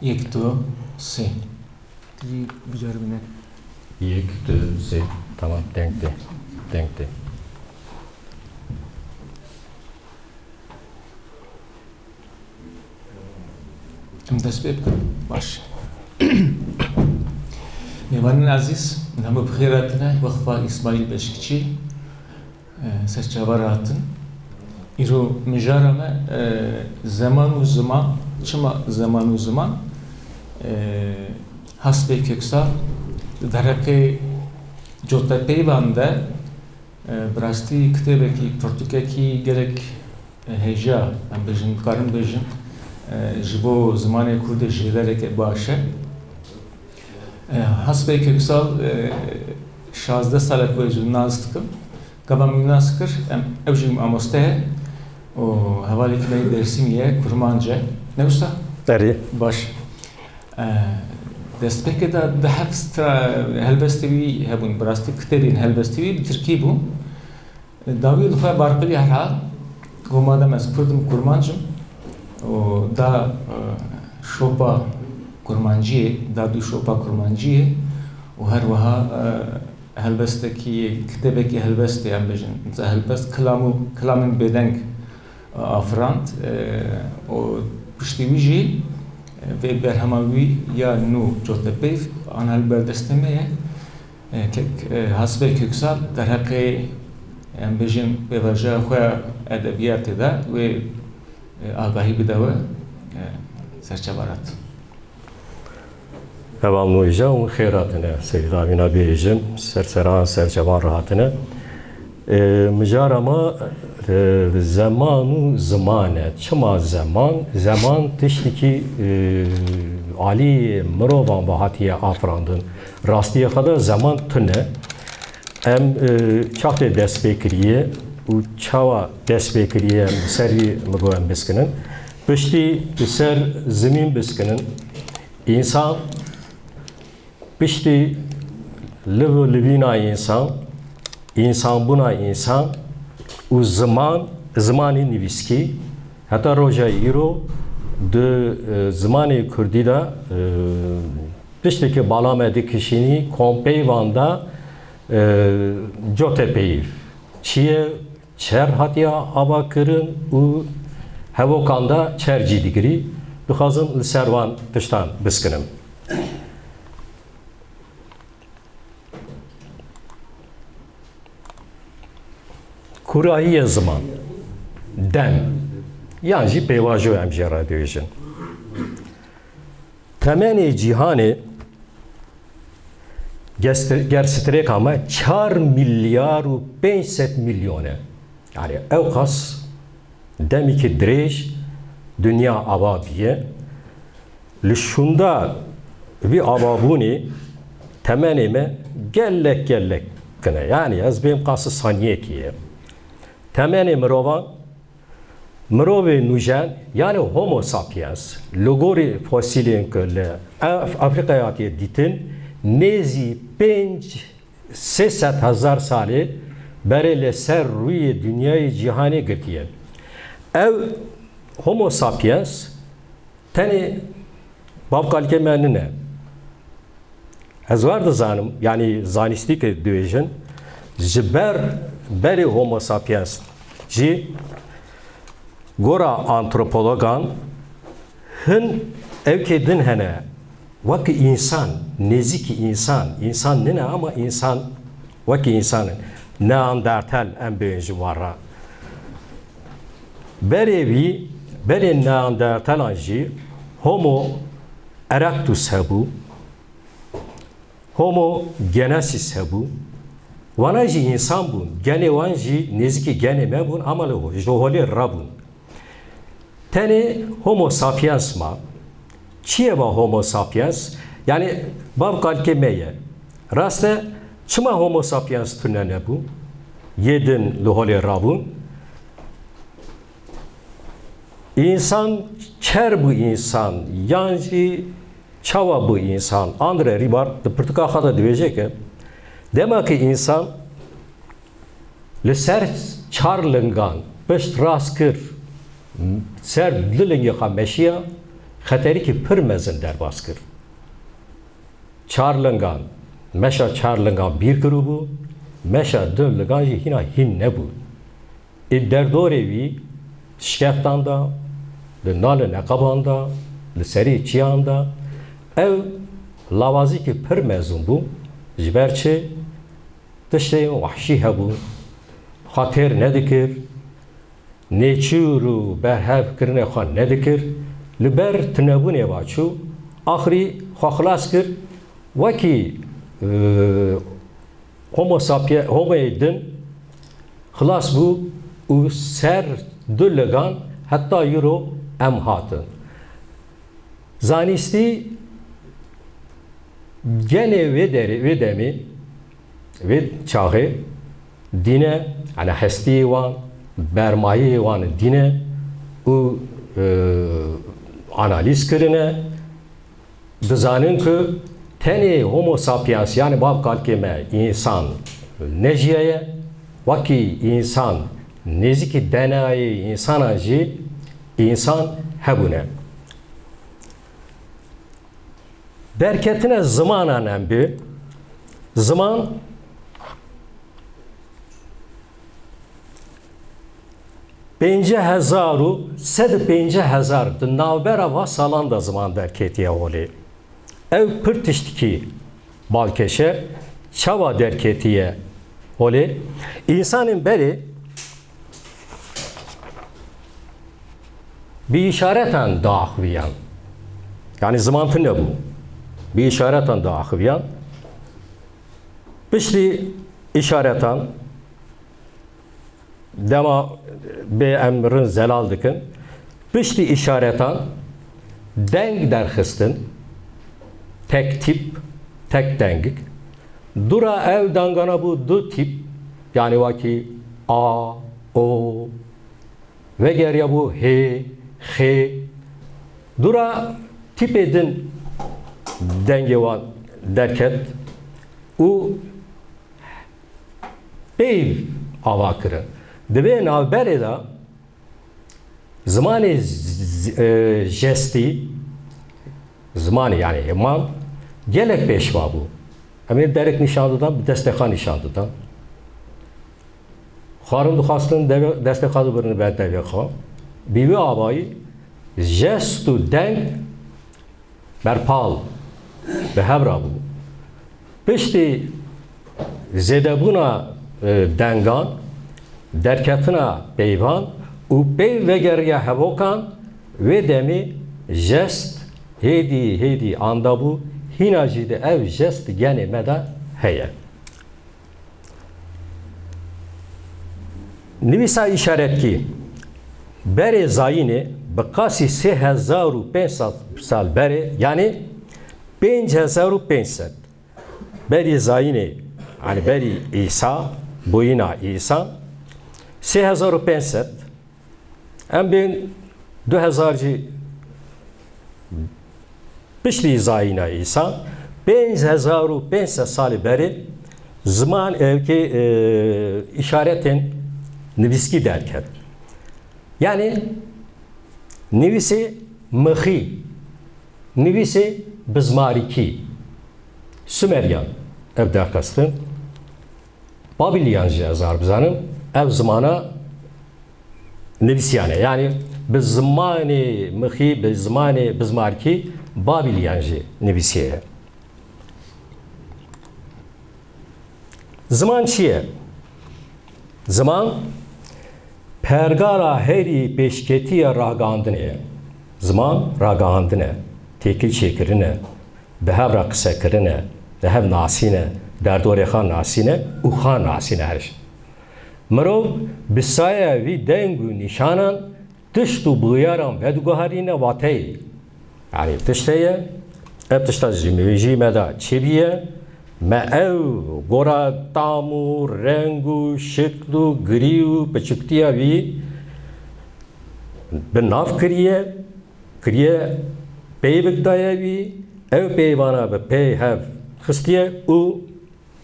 یک دو سه دیگه بیار بینه یک دو سه tamam denkti. Denkti. ام دست بکن باش میوان عزیز نام بخیراتنا وقفا اسماعیل بشکچی سرچاوراتن ایرو مجارم زمان و زمان چما زمان و زمان hasb köksal dereke jota peybanda brasti kitebeki portukeki gerek heja em bejin karin bejin jibo zamanê Kurdê jêlereke baş e hasbê köksal 16 salek ve jî nas dikim gabam nas kir em ev jî mamoste ye û hevalekî me dersîmiye kurmanca ne usta Derî baş دەستپێکە da hevsta helbestî wî hebûn bi rastî kitêbên helbestî wî bi Tirkî bû dawî li xwe barqilî herhal madem ez Kurdim kurmancim û da şopa kurmanciyê da dû şopa kurmanciyê û her wiha helbestekî kitêbekî helbestê em bêjin helbest kilamên bêdeng afirand û piştî wî jî ve berhemavi ya nu jotepeyv anal berdestemeye hasbe köksal derhaqi em bejin bevaja xwe edebiyatê de ve agahî bidewe serçevarat Heval nuîja û xêratine Seydavîna bêjim serseran serçevan rahatine mijara me zaman û ziman e çima zaman tiştekî alî mirovan ve hatiye afirandin rastiye xwe de zaman tune em çaxtê destpêkiriye û çawa destpêkiriye serî mirovan biskinin piştî li ser zimîn biskinin însan piştî livîna însan bûna însan û zimanê nivîskî heta roja îro di zimanê Kurdî de tiştekî bala me dikişînî kompeyvan da cotepeyv çiye çer hatiya avakirin û hevokan da çer cî digirî dixwazim li ser wan tiştan biskinim. Kurahiye zaman, dem, yan jî pêvajo em jê re dibêjin. Temenê cîhanê gerstrêka me 4 milyar û 500 milyon e. Yani ew qas demekî dirêj dünya avabiye. Li şunda vî avabûnê temenê me gelek kine. Yani ez bêm qasî saniyekî ye. Temenê mirovan, mirovê nûjen yani homo sapiens li gorî fosilên ku li Afrikaya hatiye dîtin nêzî 300,000 salê berê li ser rûyê dünyayê cîhanê girtiye. Ev homo sapiens tenê bavqalîkê me nine. Ez war dizanim yani zanîstîkê dibêjin ji berê homo sapiens jî gora antropologan hin evkê din hene wekî însan nêzîkî însan nine ama însan wekî însan neandertal em bêjin ji wan re berê neandertalan jî homo erectus hebû homo genesis hebû wana jî însan bûn genê wan jî nêzîkî genê me bûn ama ji holê rabûn tenê homo sapiens ma çi ye homo sapiens yani bavqalîkê me ye rast e çima homo sapiens tune nebû yêdin li holê rabûn însan çer bû însan yan jî çawa bû însan Andre Ribard di pirtika xwe de dibêje ke demekî însan li ser çar lingan pişt rast kir ser dilingê xwe meşiya خطری که پر مزن در باز کرد چار لنگان مشا چار لنگان بیر کرو بو مشا دو لنگان هینا هین نبود در دوره وی شکفتان دا لنال نقبان دا لسری چیان دا او لاوازی که پر مزن بو جبرچه تشتی وحشی هبو خاطر ندکر نیچورو برهب کرنه خواه ندکر لبر تنبونه باچو آخری خواه خلاص کر وکی homo edin خلاص بو و سر دلگان hatta euro em hatın. Zanisti gene ve demi ve çağı dine yani hesti van bermayı van dine u analiz kırına dizanın ki teni homo sapiens yani bab kalkeme insan neciyeye vaki insan neziki denayı insan acı insan hebune berketine zamanan embi zaman 50,000 navbera va salan da zaman derketiye oli. Ev pırtıştiki balkeşe çava derketiye oli. İnsanın beri bir işareten dağıviyan. Yani zamantı ne bu? Bir işareten dağıviyan. Bişri işareten dema be emrin zelal dikin. Bişri işareten denk derxistin. Tek tip, tek dengik. Dura ev dangana bu du tip. Yani vaki A, O ve geriye bu H, H. Dura tip edin denge var derket. U ev avakırı. Debe navbere da zamanı jesti zamanı yani imam gelek peşva bu. Emir derek nişanlıdan bir destekhan nişanlıdan. Xarın duxastın destekhadı birini ben devekha. Bibi abayı jestu denk berpal ve hebra bu. Pişti zedebuna dengan derketine peyvan u pey ve geriye hevokan ve demi jest hedi anda bu hinacide ev jest gene meda heye. Nivisa işaret ki bere zayini bakasi 3500 sal bere yani 5500 beri zayini yani beri İsa boyuna İsa 3500 em bin 2000 pişli zayina İsa 5500 sal beri zaman evki işaretin niviski derken yani nivisi mıhi nivisi bizmariki Sümeryan ev derkastın Babilyancı yazar bizanın ev zamana nivisiyane yani biz zamanı mıhi biz zamanı bizmariki Babilyancı nivisiye zaman çiye zaman pergara heri peşketiye ragandine zaman ragandine tekil şekerine behevra kısekirine behev nasine derdorexan nasine uxan nasine her şey مرو بسایه وی دنگو نشانان تشتو بغیاران و دوگاهرینه واته یعنی تشتیه اب تشتا جیمی مدا چی بیه ما او گورا تامو رنگو شکلو گریو پچکتیا وی بناف کریه پیوک دایه وی او پیوانا به پی هف خستیه او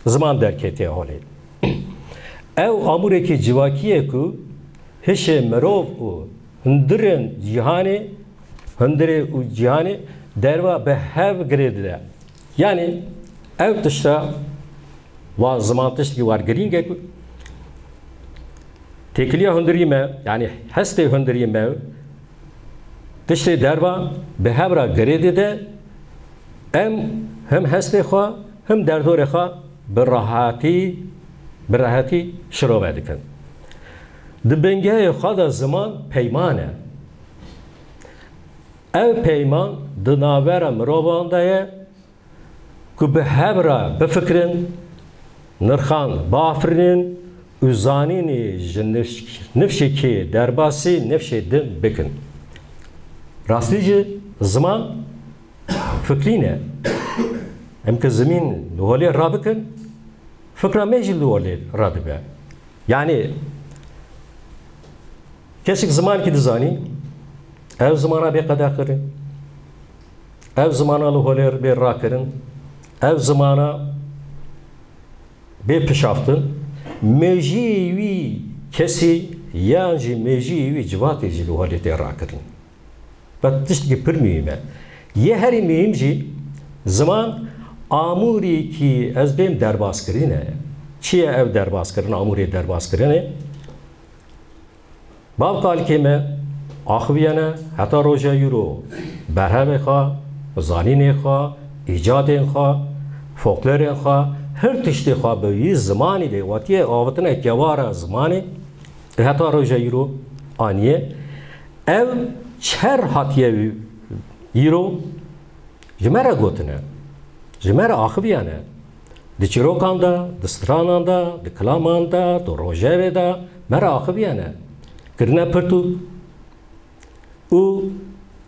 زمان درکتیه حالی ev amureki civakiye ku heşe merov u hındirin cihani هندری و جهانی دروا به هف گریده yani ev tışta var zaman tıştaki var green gek tekliye hündüriyme yani heste hündüriyme tışta derva به هبرا گریده ده hem heste خوا hem derdore خوا براحتی شروع ediken دبنگه خوا da zaman peymane ev peyman dınavera mirovandaya ku bi hebra bifikrin nirxan bafirinin uzanini nifşeki derbasi nifşe din bikin rastici zaman fikrine hem ki zemin nuhali rabikin fikra mecil nuhali rabibe yani kesik zaman ki dizani ev zamana bir kadar kırın ev zamana nuhali bir rakirin ev zamana bir pişaftın mejivi kesi yani mejivi civati nuhali rakirin Batıştaki pir mühime. Ye heri mühimci zaman amuri ki ez benim derbas kirine. Çiye ev derbas kirine, amuri derbas kirine. Bav kalkeme, ahviyene, hatta roja yuro. Berheve kha, zanine kha, icadin kha, folkloren kha, her tişti kha böyle zamani de vatiye avatına kevara zamani. Hatta roja yuro aniye. Ev çer hatiye yiro jmera gotine jmera axviyane di çirokanda di strananda di klamanda di rojeveda mera axviyane kirne pirtu u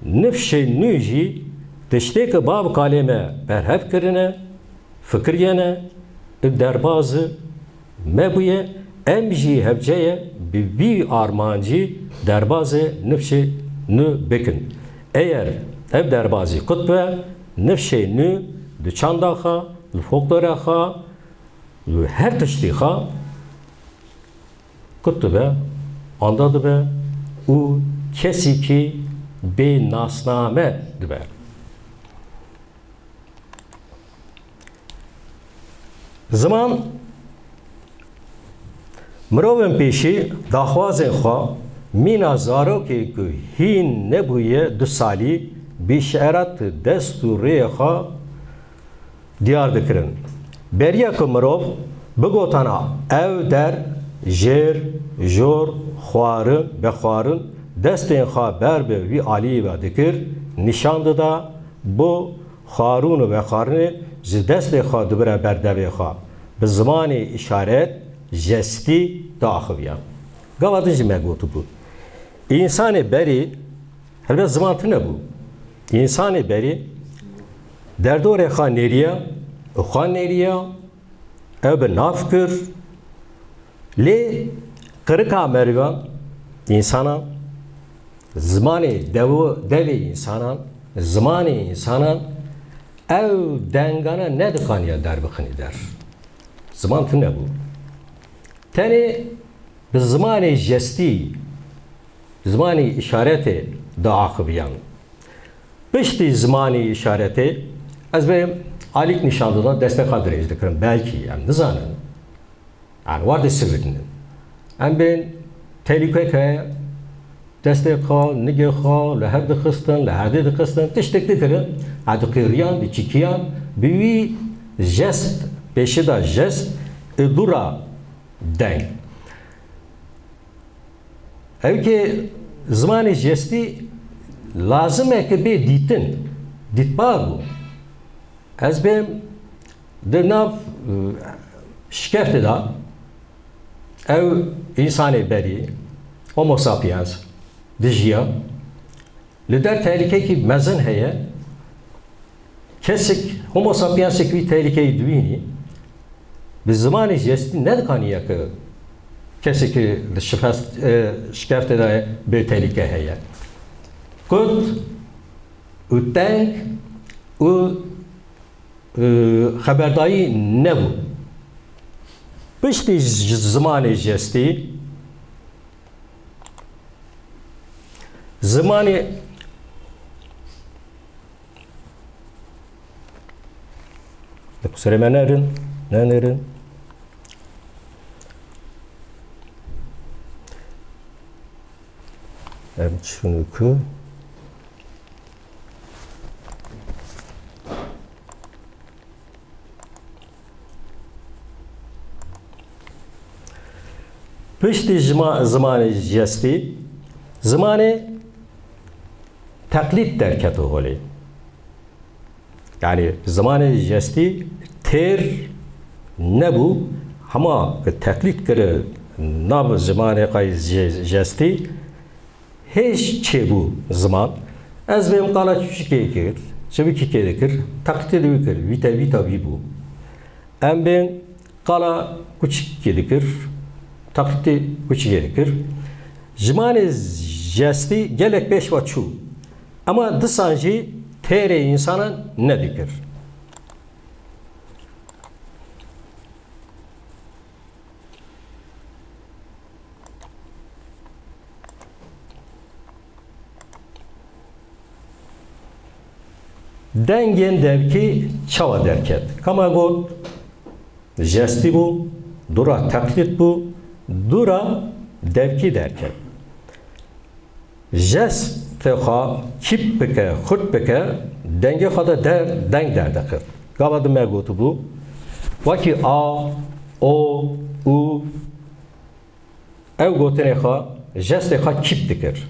nifşe nüji tişteki bab kaleme berhev kirine fikriyene derbazı mebuye emji hevceye bir armancı derbazı nifşe nü bekin. Eğer ev derbazı kutbe nefşe nü düçanda ha, folklora ha, her tişti ha kutbe andadı be u kesi ki be nasname dibe. Zaman mırovın peşi dahvazın ha Mina zaroki ku hin nebuye du sali bişerat desturiye ha diyar dikirin. Beriye ku mirov bigotana ev der jer jor xwarın bexwarın destên ha berbe vi alî ve dikir nişandı da bu xarûn ve xarînê ji destê ha dibire berdevê ha bi zimanê işaret jestî daxiviya. Gavadın ji me gotu bu. İnsanı beri, elbette zamantı ne bu? İnsanı beri, derdore xan neriya, xan neriya, ev nafkır, le kırıka mervan, insana, zamanı devi insana, zamanı insana, ev dengana ne dikaniya derbıkını der. Zamantı ne bu? Teni, zamanı jesti, zamanı işareti dağıkıbiyan. Pişti zamanı işareti, az benim alik nişanlıdan destek adresi dikirim. Belki yani nizanın. Yani vardı sivritinin. Yani ben tehlike kaya destek ha, nige ha, leher de kıstan, leher de kıstan, tiştek dikirim. Adı kırıyan, bir çikiyan, bir jest, peşi da jest, dura denk. Ev ki zamanı jesti lazım ki bir ditin, ditbar bu. Az benim dernav şikayet da ev insanı beri, homo sapiens, dijiya, lider tehlike ki mezun heye, kesik homo sapiens ki tehlikeyi duyini, biz zamanı jesti ne kaniye ki کسی که شکفت داره به تهلیکه هیه کد و تنگ و خبرداری نبو پشتی زمان جستی زمان Süreymanların, nenerin. Çünkü pişti zamanı jesti, zamanı taklit derket oğlu. Yani zamanı jesti ter ne bu? Ama taklit kere nav zamanı kay jesti hiç şey bu zaman. Az benim kala küçük kekir, çabuk kekir, taklit edikir, vita bu. Em ben kala küçük kekir, taklit küçük kekir. Zamanı jesti gelek beş ve çu. Ama dısancı tere insana ne dikir? Dengen devki çava derket. Kama got jesti bu, dura taklit bu, dura devki derket. Jest ha kip beke, khut beke, denge kada denk derdekir. Gavadı mergotu bu. Vaki a, o, u, ev gotene ha, jest ha kip dikir.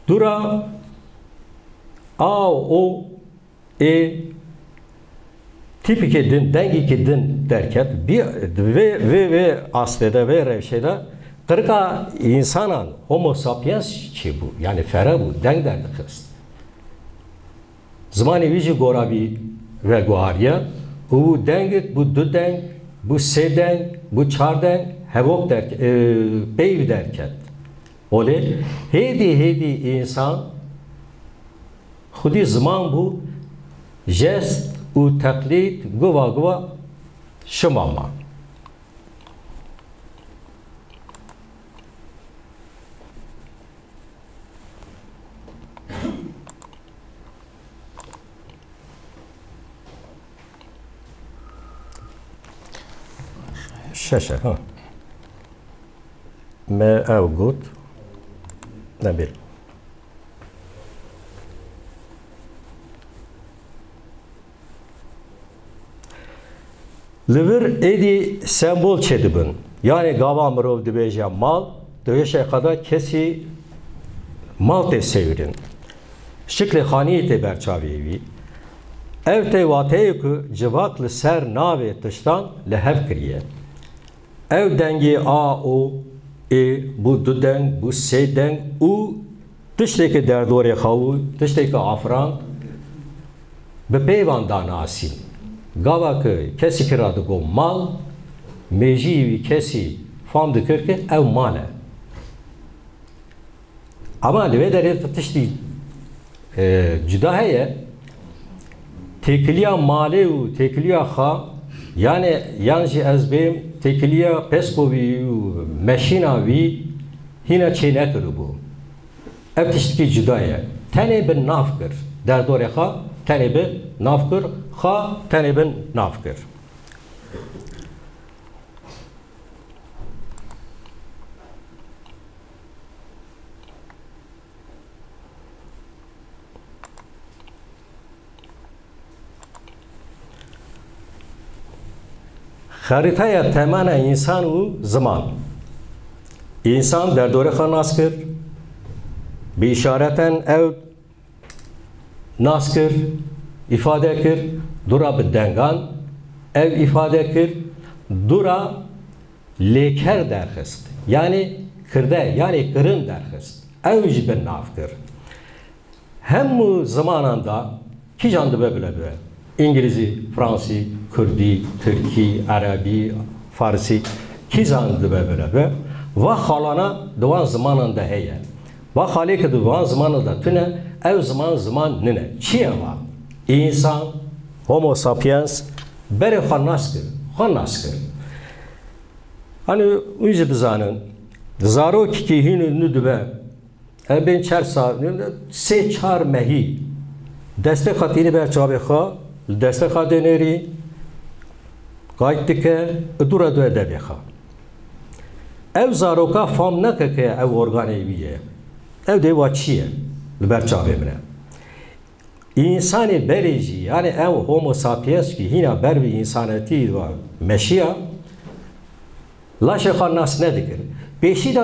Dura a, o, tipike din, dengi din derken bir ve aslında ve revşede kırka insanın homo sapiens ki bu yani fera bu denk derdi kız. Zamanı vici gorabi ve guariya bu dengit bu du denk bu se denk bu çar denk hevok derken beyv derken öyle hedi insan khudi zaman bu jest u taklit guva şımama. Şaşa ha. Me evgut nabil. Livir edi sembol çedibin. Yani gava mırov dibêje mal, döşe kadar kesi mal te sevirin. Şikli xanî te berçavî ev te wateyê ku civaklı ser navê tiştan li hev kiriye. Ev dengê a o bu du deng, bu sê deng û tiştekî derdorê xew, tiştekî afran bi peyvan danasîn. Gava ki kesi kiradı go mal, mejivi kesi fam dikir ki ev male. Ama leve deri tişti cüda heye tekiliya male u tekiliya ha yani yanji ezbim tekiliya peskovi u meşina vi hina çene kırı bu. Ev tiştiki cüda heye. Tene bin nafkır. Derdore ha tene bin nafkır. Ha tenebin nafkır. Haritaya temana insan u zaman. İnsan derdore ha naskır. Bir işareten ev naskır. ifade kir, dura bidengan, ev ifade kir, dura leker derhist. Yani kırde, yani kırın derhist. Ev jibin nafkir. Hem bu zamanında ki candı böyle. İngilizce, Fransi, Kürdi, Türki, Arabi, Farsi ki candı böyle. Ve halana doğan zamanında heye. Ve halike doğan zamanında tüne, ev zaman nene. Çiye var? İnsan, homo sapiens, beri xanaskir. Hani önce dizanın, zaro ki hinu nüdübe, ben çersa, se çar mehi, destek hatini ber çabe xa, destek hadeneri, قایت که دورا دو ادبی خوا او زاروکا فام نکه که او ارگانی بیه او دیوا چیه لبر چاوه منه انسان بریجی یعنی او هومو ساپیس که هینا بر بی انسانتی و مشیا لاشه خان ناس ندکر پیشی دا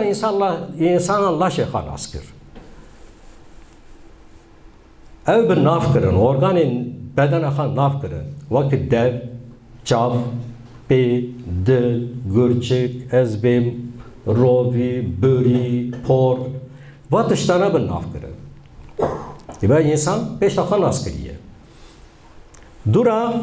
انسان لاشه خان ناس کر او بر ناف کرن ارگان بدن خان ناف کرن وقت دو چاو پی دل گرچک ازبیم روی بری پر و تشتانه بر ناف کرن و انسان پیش خان ناس کریه دورا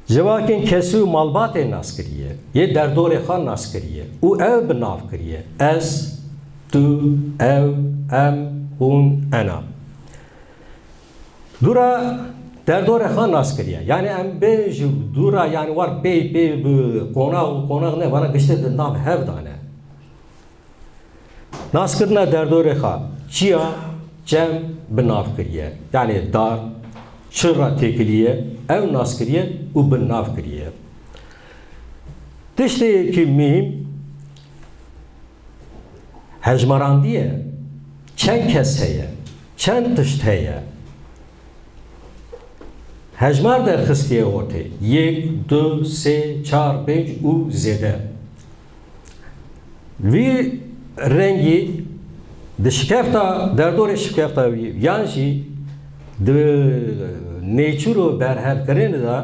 جواکین کسی و مالبات ناس کریه یه در دور خان ناس کریه او بر ناف کریه از تو او ام هون انا دورا در دور خان ناس کریه یعنی ام بیج دورا یعنی وار بی قوناغ نه وانا گشته در ناف هف دانه ناس کرنا در دور خان چیا جم بناف کریه یعنی دار چرا تکلیه او ناس کریه او بناف کریه تشتی که مهم هجمراندیه چند کس هیه چند تشت هیه هجمار در خستیه ortaya 1 2 3 4 5 او زده وی رنگی دشکفتا در دور شکفتا یعنی د نیچرو برهف کردن دا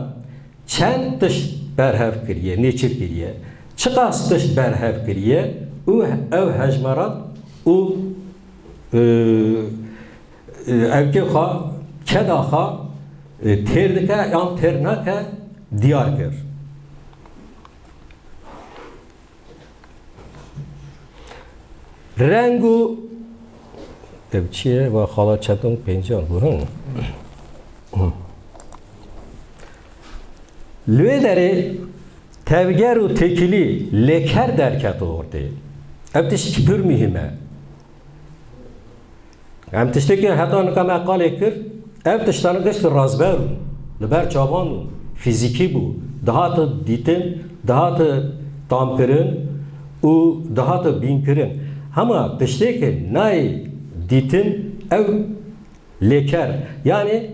چند تشت برهف کریه نیچر کریه چقاس تشت برهف کریه او هجمارات او اوکی خواه کدا خواه تردکه یا ترنکه دیار کرد رنگو چیه و خالا چندون پنجان برون لوی داره تevger و tekili leker derket ortaya. Em tişteki pür mühime. Em tişteki hatta neka mekale kir. Em tiştani geçti razber. Liber çaban fiziki bu. Daha da ditin, daha da tam kirin, u daha da bin kirin. Ama tişteki nay ditin ev leker. Yani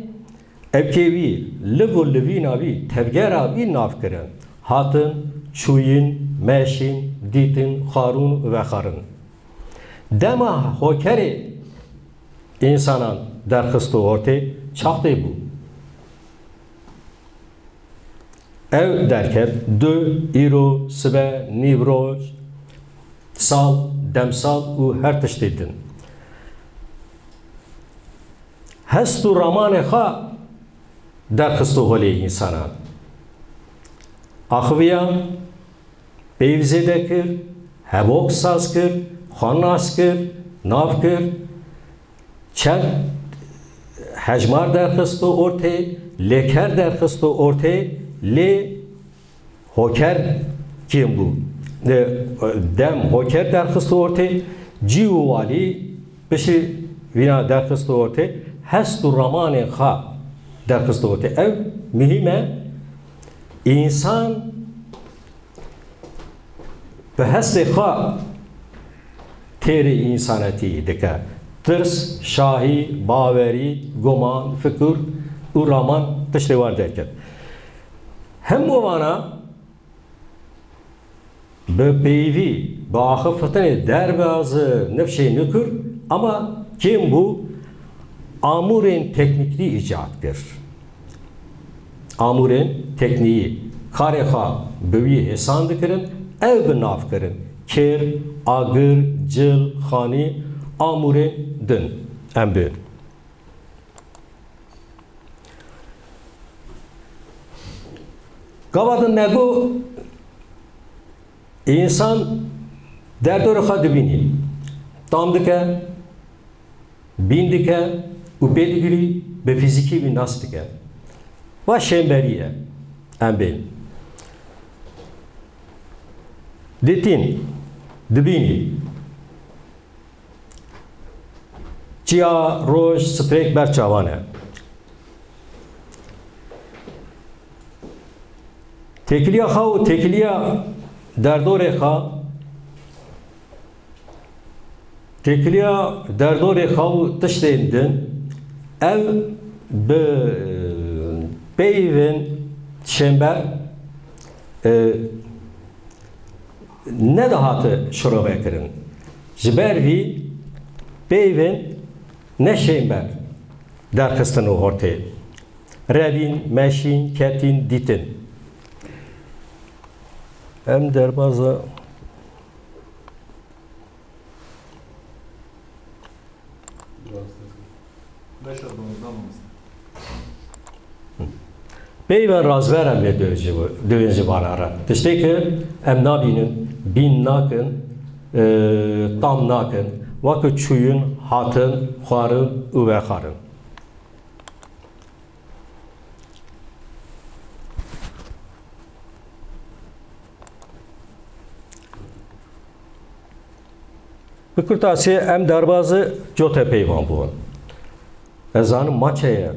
evkevi, livu livina bi, tevger abi naf kirin. Hatın, çuyin, meşin, ditin, harun ve harın. Dema hokeri insanın derkıstı ortaya çaktı bu. Ev derken dö, iro, sibe, nivroj, sal, demsal u her tiştedin. Hestu ramane ha derkıstı holi insana. Axviyan, peyvzede kir, hevok saz kir, xannas kir, nav kir, çend hecmar derkıstı ortaya, leker derkıstı ortaya, le hoker kim bu? Dem hoker derkıstı ortaya, civu vali, beşi vina derkıstı ortaya, hestu ramane ha derkıstı ortaya. Ev mühime İnsan به حسب خواه تیری انسانتی دکه ترس، شاهی، باوری، گمان، فکر و رامان تشتوار درکد هم وانا به پیوی با آخفتن در باز نفشه نکر اما kim bu? Amuren teknikli icat kır. Amuren tekniği kareha büyü hesan dikirin, ev binaf kirin. Ker, agır, cil, khani, amuren din. Embi. Gavadın negu insan derdori kha dibini. Tam dike, bin dike, upedigiri be fiziki bir nas dike. Va şemberiye. Embi. Ditin, dibini. Çiya, roş, strek ber çavane. Tekliya xaw tekliya derdorê xwe tekliya derdorê xaw tiştên din ev bi peyvên şember ne dahate şurobe kirin. Ji ber vî peyvên ne şember derxistin û hortê. Revîn, meşîn, ketin, dîtin. Em derbaza peyvên razveran lê dövên ji vanara. Tiştê em nabînin, bîn nakin, tam nakin, wekî çûyîn, hatin, xwarin û vexwarin. Bi kurtasê em derbazı cota peyvan bûn. Ez zanim maçeye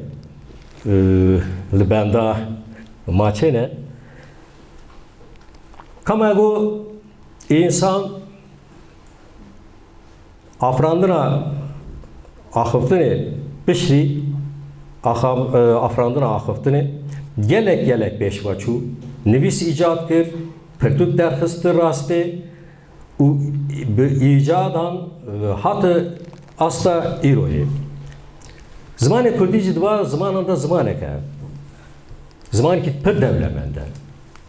li benda maçê ne? Kama got insan afrandina axiftinê piştî afrandina axiftinê gelek pêşveçû nivîs îcad kir, pirtûk derxist rastê û bi îcadan hatı asta îroyê. Zimanê Kurdî jî diva zimanan da zimanek e. Zimanekî pir dewlemend e.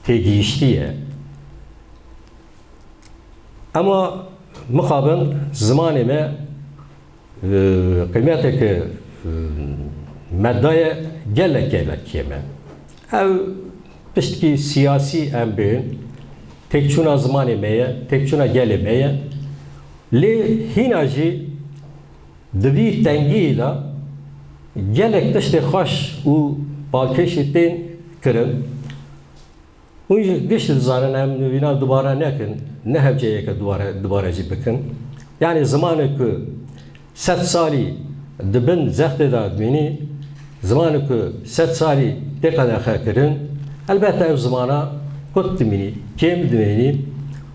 Têgihîştî ye. Ama mixabin zimanê me qîmetekî meddaye gelek yeme. Ev piştî siyasî em bêin, tekçûna zimanê me ye, tekçûna gelê me ye. Lê hîna jî di vî tengiyê de gelek tiştê xweş û balkêşê tên kirin. Hûn jî giş dizanin em nivîna dubara nekin, ne hevceyeke dubara jî bikin. Yani zimanê ku 100 salî dibin zextê da bînî, zimanê ku 100 salî tê qedexe kirin, elbette ev zimana kut dimînî, kêm dimînî,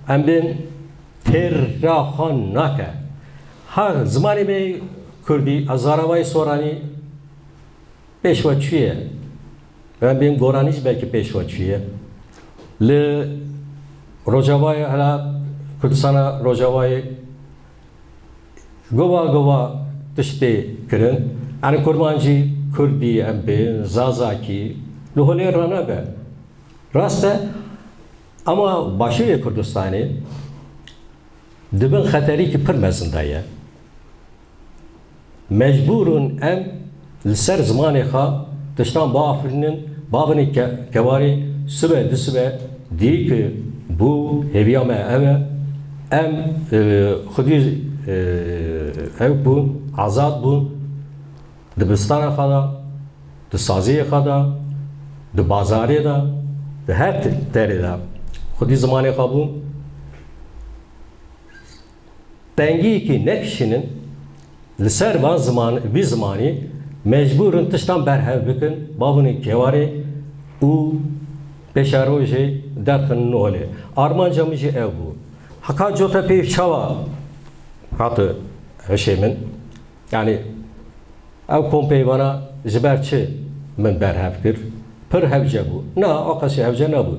em bên têrraxan nake. Ha zimanê me Kurdî, ez zaravayê soranî pêşveçû ye. Em bên goranî jî belkî pêşveçû ye. Li Rojavayê hela Kurdistana Rojavayê gova tiştê kirin. Yani kurmancî Kurdî em bên zazakî li holê ranabe. Rast e ama başûyê Kurdistanê dibin xeterîkî pir mezin ye. Mecburun em li ser zimanê xwe tiştan biafirînin, bavê kevarê sibe disibe dî ki bu heviya me ev e, em xwedî ev bûn, azad bûn, dibistana xwe da, di saziyê xwe da, di bazarê da, di her terê de xwedî zimanê xwe bûn. Tengiyekî nekişînin li ser vî zimanî mecburun tiştan berhev bikin, bavê kevarê û peşarojê derxin holê. Armanca min jî ev bû. Heka cota pêv çawa hatı hişê min. Yani ev kompeyvana ji ber çi min berhev kir? Pir hevce bû. Na, aqasî hevce nebû.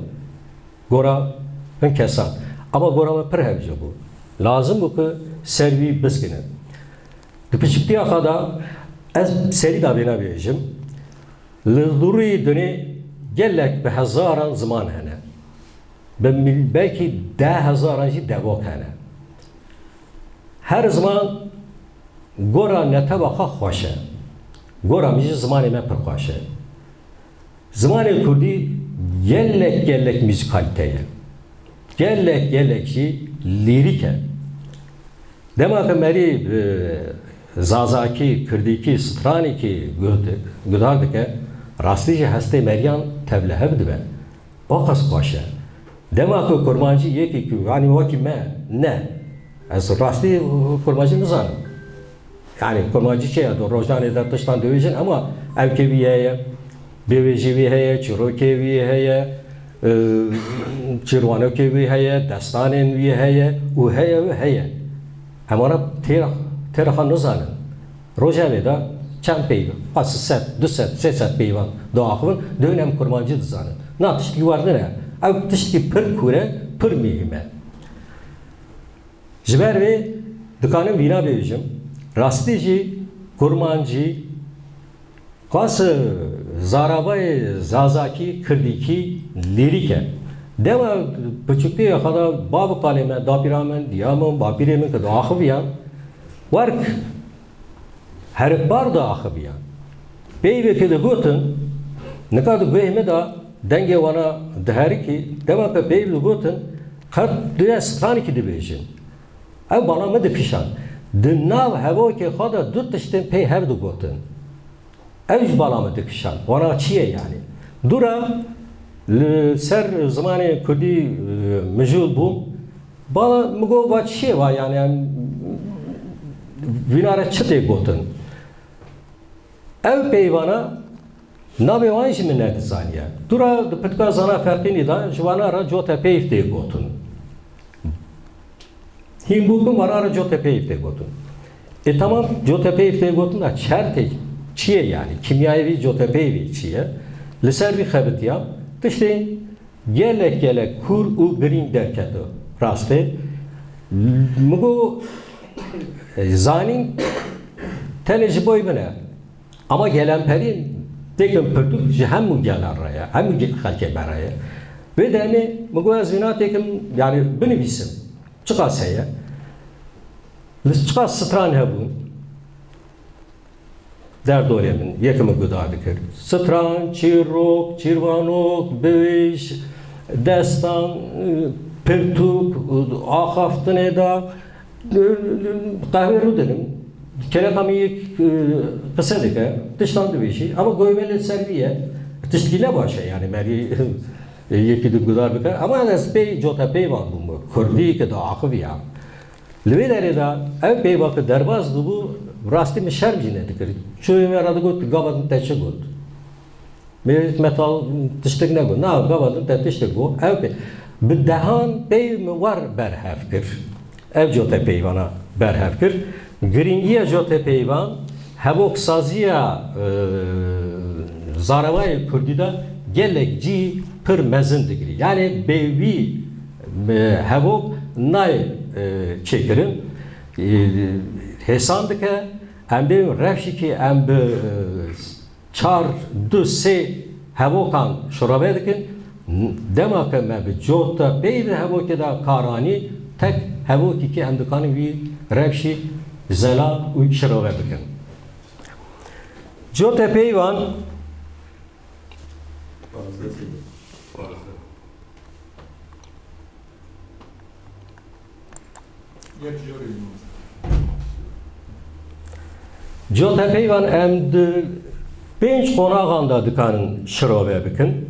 Gora hin kesan. Ama gora me pir hevce bû. Lazım bû ki ser wî bizginin. Di piçiktiya xwe da ez serî da vêne bêjim. Li Dûrûyê dunê gelek bi hezaran ziman hene. Belkî 10,000 jî devok hene. Her ziman gora neteba xwe xweş e. Gora min jî zimanê me pir xweş e. Zimanê Kurdî gelek müzikalite ye. Gelek jî lîrik e. Dema ki merî zazakî, Kurdîkî, stranîkî gudar dike, rastî jî hestê meriyan tevlehev dibe. O qas xweş e. Dema ki kurmancî yekî ku yani wekî me ne. Ez rastî kurmancî nizanim. Yani kurmancî çi ye? Rojanê de tiştan dewêjin ama evkevî heye, bêwêjî wî heye, çîrokê wî heye, چیروانکی وی هیه دستانین وی هیه و هیه همانا تیرا خان نزانن روژه دا چند پیوان از 100 200 300 پیوان دو آخوان دونم کرمانجی دزانن نه تشتی وارده نه او تشتی پر کوره پر میهمه جبر وی دکانم وینا بیوشم راستی جی کرمانجی قاس زارابای زازاکی کردیکی لیریکه دما بچکتی خدا باب کالمه داپیرامن دیامن باپیرمن که داخویان ورک هر بار داخویان بیوی که دگوتن نکات گوهمه دا دنگه وانا دهری کی دما که بیوی دگوتن خد دویا سخانی کی دبیشن او بالا مده پیشان دناو هوا که خدا دو تشتن پی هر دگوتن اوش بالا مده پیشان وانا چیه یعنی دورا سر زمان کردی مجول بوم بالا مگو با چیه و یعنی ویناره چته گوتن ev peyvana navê wan jî min nedizaniye. Dura di pitka zana ferqînî da ji wana ra Cotepeyv tê gotin. Hînbûkin wana ra Cotepeyv tê gotin. Tamam Cotepeyv tê gotin da çertê çi ye yani? Kimyayevî Cotepeyvî çi ye? Li ser vî xebitiya tiştê gelek kur û girîn derkete rastê. Migo zanîn tenê ji boy bine. Ama gelen perin tekin pırtık ji hemû gelan raya, hemû xelkê beraya. Ve demi migo ez vîna tekin yani binivîsim. Çiqas heye. Çiqas stran hebûn. Derdorê min yekimi guda dikir. Stran, çîrok, çîrvanok, biş, destan, pırtık, axaftinê da qehwê rûdinim. Kere kamiyek kısa dike, dıştan dövüşü ama goymeli serviye, dıştgile başa yani meri yeki dugudar bike ama az pey Cotepeyv var bu Kurdi ki da akıv ya. Lüveleri da ev pey bakı derbaz bu rastı mı şermcine dikir. Çoğu meradı gut gabadın teçe gut. Merit metal dıştık ne gut. Na gabadın teçe gut. Ev pey bidehan pey mi var berhevkir. Ev Cotepeyvana berhevkir. Giringiya Cotepeyvan hevoksaziya zaravayı Kurdida gelek ci pır mezin digri. Yani bevi hevok nay çekirin. Hesan em be revşi ki em be çar du se hevokan şurabe dikin demak me be Cotepeyv hevoki da karani tek hevoki ki em dikani vi revşi zela u şirove bikin. Cotepeyvan Cotepeyvan em de 5 konağında dikanın şirove bikin.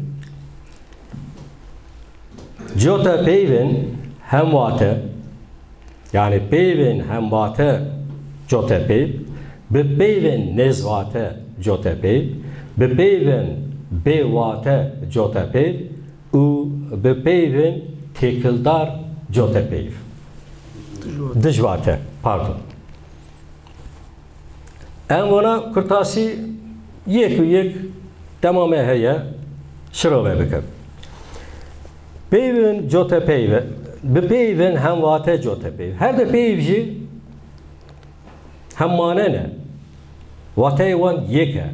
Cotepeyvin hemvate yani peyvin hemvate Cotepeyv, bi peyvin nezvate Cotepeyv, bi peyvin bevate Cotepeyv û bi peyvin tekildar Cotepeyv. Dijvate, pardon. Em ona kurtasî yek tamamê heye şirove bikin. Peyvin Cotepeyv, bi peyvin hemvate Cotepeyv. Her de peyv jî hemmane ne? Vatay wan yeke.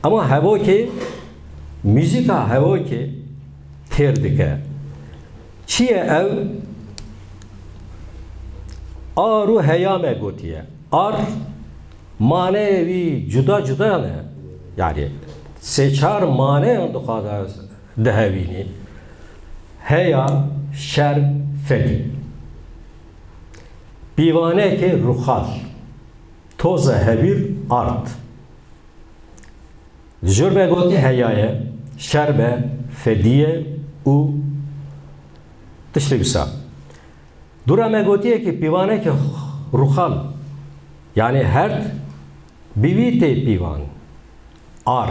Ama hevo ki müzika hevo ki têr dike. Çiye ev ar û heya me gotiye. Ar manevî cuda ne? Yani seçar mane dixwaze dihevînî. Heya şer fedî. Pîvane ke ruxal. Toza hevîr art. Jurbe goti heyaye, şerbe, fediye û tiştê wisa. Dura me gotiye ki pîvane ke ruxal. Yani hert bivî tê pîvan. Ar.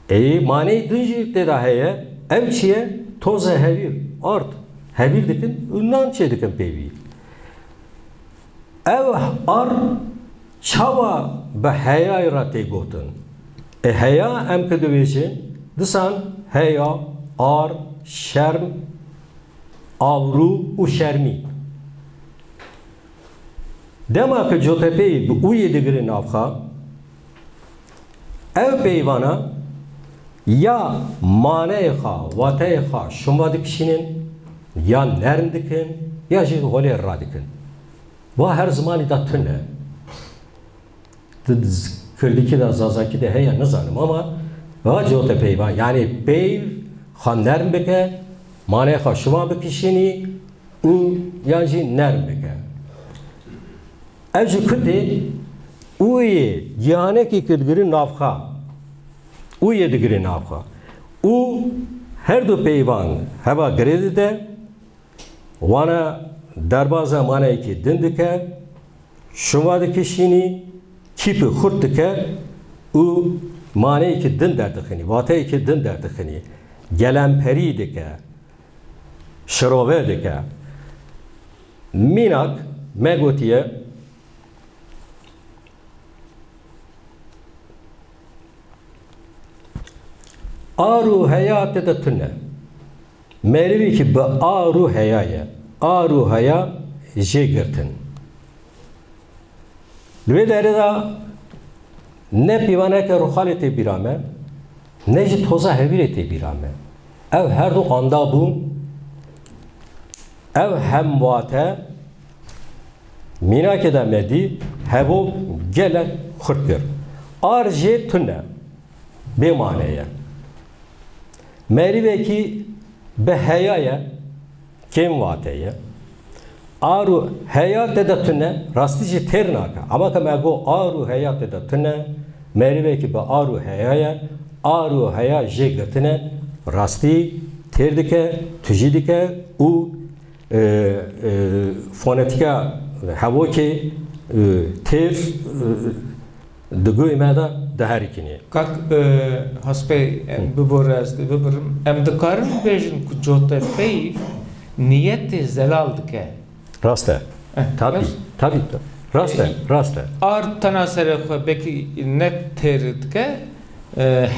Maneyê din jî tê da heye ev çiye toza hevir art hevir dikin ünnan çiye dikin pevi. Ev ar çava be heya irate gotun. Heya em kedivêjin disan heya, ar, şerm, avru û şermî. Dema ki cotepeyî bi ûyê digirin navxa, ev peyvana ya maneyê xwe, wateyê xwe şuma dikişînin, ya nerm dikin, ya jî holê radikin. Va her zamanî da tune. Kırdaki da zazaki de heye nizanim ama va cote peyvan yani peyv xwe nerm bike, maneyê xwe şuma bikişînî û yan jî nerm bike. Ev ji Kurdê ûyê cihanekî kirdigirin navxa, ûyê digirin navxa. û her du peyvan heva girêdî de wana derbaza maneyekî din dike, şuma dikişînî, kîpî xurt dike û maneyekî din derdixînî, wateyekî din derdixînî, gelemperî dike, şirove dike. Mînak me gotiye aru heyate de tune. Merivi ki be aru heyaya. Aru heya jê girtin. Li derê da ne pîvaneke ruxalê tê bîra me, ne jî toza hevîrê tê bîra me. Ev her du anda bûn, ev hem wate, mînakê de me dî, hevok gelek xurt kir. Ar jê tune, bê maneye. Merivekî be heyaya, kêm wateye. Aru heya de tune, rastî jî têr nake. Ama ke me got aru heya de tune, merivekî be aru heyaya, aru heya jê girtine, rastî têr dike, tujî dike û fonetika hevokê têr di gûyê me de diherîkînî. Kak haspey biborez bibirim em dikarin bêjin ku cotepeyî niyetê zelal dike. Rast e. Tabii. Tabii. Rast e. Rast e. Ar tena serê xwe bekî net têr dike,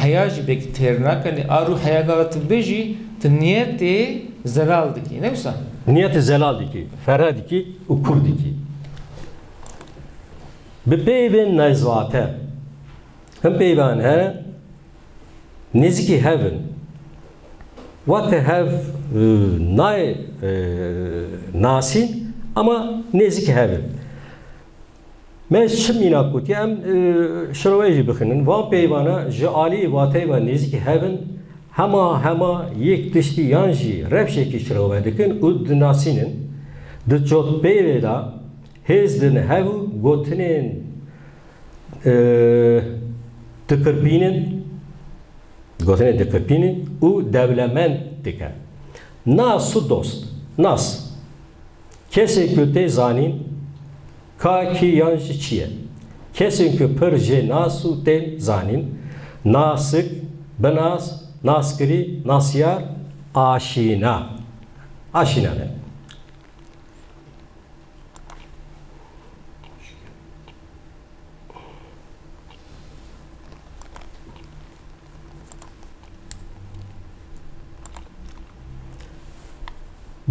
heya jî bekî têr nake. Yani aru heya tu bêjî tu niyetê zelal dikî. Ne wisa? Niyetê zelal dikî, ferha dikî û kur dikî. Bi peyvên nezvate, him peyvan he, nêzîkî hevin. Wate hev nayê nasîn ama nêzîkî hevin. Me çi mînak gotiye em şiroveyê jî bixînin. Van peyvana ji aliyê wateyê ve nêzîkî hevin hema yek tiştî yan jî rewşekî şirove dikin û dinasînin. Di cotpeyvê da hêz din hev û gotinên dikirpînin, gotinên dikirpînin û dewlemend dike. Nas û dost. Nas. Kesên ku tê zanîn ka kî yan jî çi ye. Kesên ku pir jê nas û tên zanîn, nasik, binas, naskirî, nasyar, aşîna. Aşîna ne?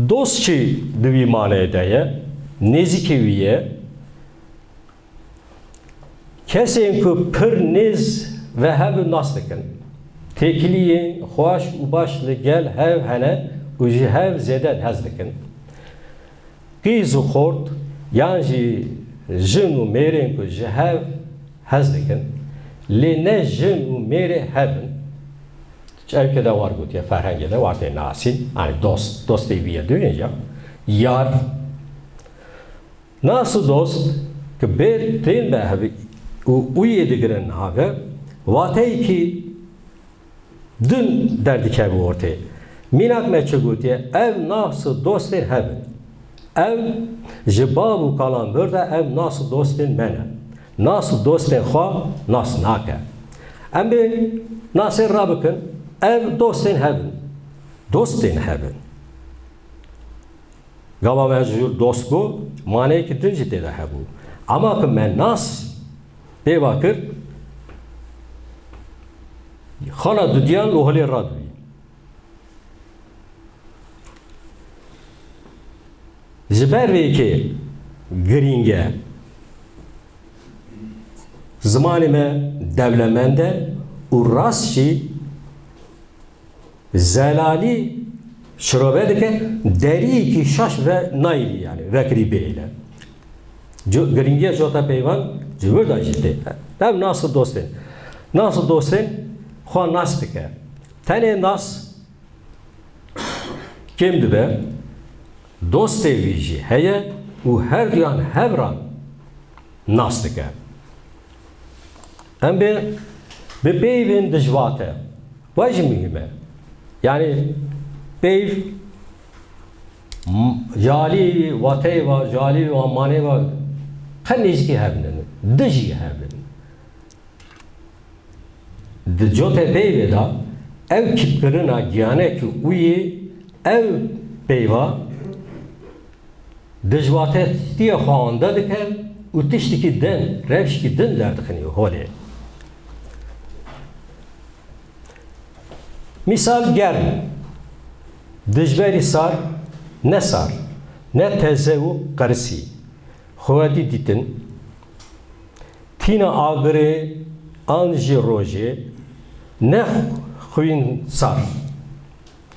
Dost çi divî maneyê de ye, nêzîkê wî ye, kesên ku pir nêz ve hev nas dikin. Têkiliyên xweş û baş li gel hev hene û ji hev zêde hez dikin. Qîz û xort yan jî jin û mêrên ku ji hev hez dikin, lê ne jin û mêrê hevin. Evke de var gotiye, ferhengê de var tê nasîn, yani dost, dostê wî ye duyên ya. Yar. Nasıl dost ki bê tên be hevî û ûyê digirin have, wateyê kî din derdikevî ortê. Mînak me çi gotiye, ev nasıl dostên hevin. Ev ji bav û kalan bir de ev nasıl dostên me ne. Nasıl dostên xwe nas nake. Em bê nasên rabikin, ev dostên hevin. dostên hebin. Gava me jûr dost bû, maneyekî din jî tê de hebû. Ama ku me nas pêva kir, xana dudiyan li holê radibî. Ji ber vêkê giring e, zimanê me dewlemend e û rast jî zelalî şirobe dike deriyekî şaş ve nayî yani vekirî bêyle. Giringiya cota peyvan ji wir de jî tê. Ev nasıl dostên. Nasıl dostên xwe nas dike. Tenê nas kêm dibe dostê wî jî heye û her duyan hevran nas dike. Em bi peyvên dijwate ve jî mühim e. Yani peyv jalî watê ve jalî ve manê ve her nêzîkî hebnin, di jî hebin. Di cotê peyvê da ev kîpkirina giyanekî wî ev peyva dijwatetiye xwawanda dike û tiştekî din, rewşekî din derdixîne holê. Misal germ. Dijberî sar, ne sar, ne teze û qerisî. Xwedî dîtin, tîna agirê an jî rojê, ne xwîn sar,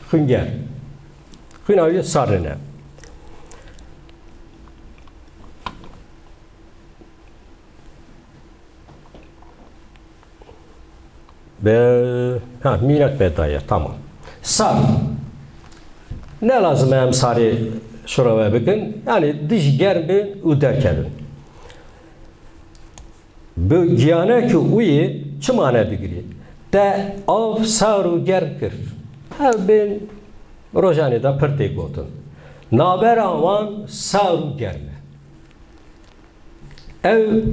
xwîn ger. Xwîn avî sarine. Mînak bedaye, tamam. Sar. Ne lazım em sarê şirove bikin? Yani dij germ bin û derkevin. Bi giyanekî wî çi mane digirî? Te av sar û germ kir. Ev bin rojanê de pir tê gotin. Nabera wan sar û germ e. Ev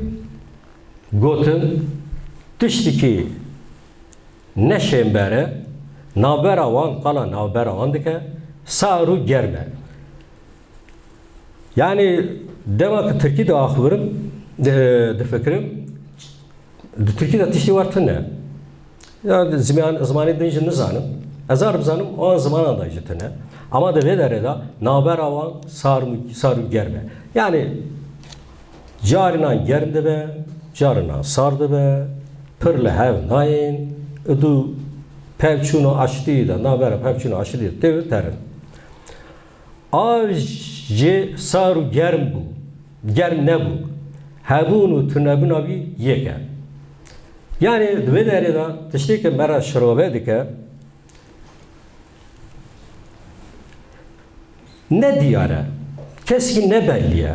gotin tiştekî neşembere navbera wan qala navbera wan dike sar û germ e. Yani demek Türkiye'de axbirim difikirim di Türkiye'de tiştî war tune. Ya zimanê din jî nizanim. Ez ar bizanim o zimana da jî tune. Ama di vê derê da navbera wan sar û germ e. Yani carinan germ dibe, carinan sar dibe, pir li hev nayên, û pevçûna aştî de navbera pevçûna aştî de tê terin. Av jê sar û germ bû, germ nebû. Hebûn û tunebûn avî yek e. Yani di vê derê da tiştekî me re şirobe dike ne diyar e, keskî ne belli ye.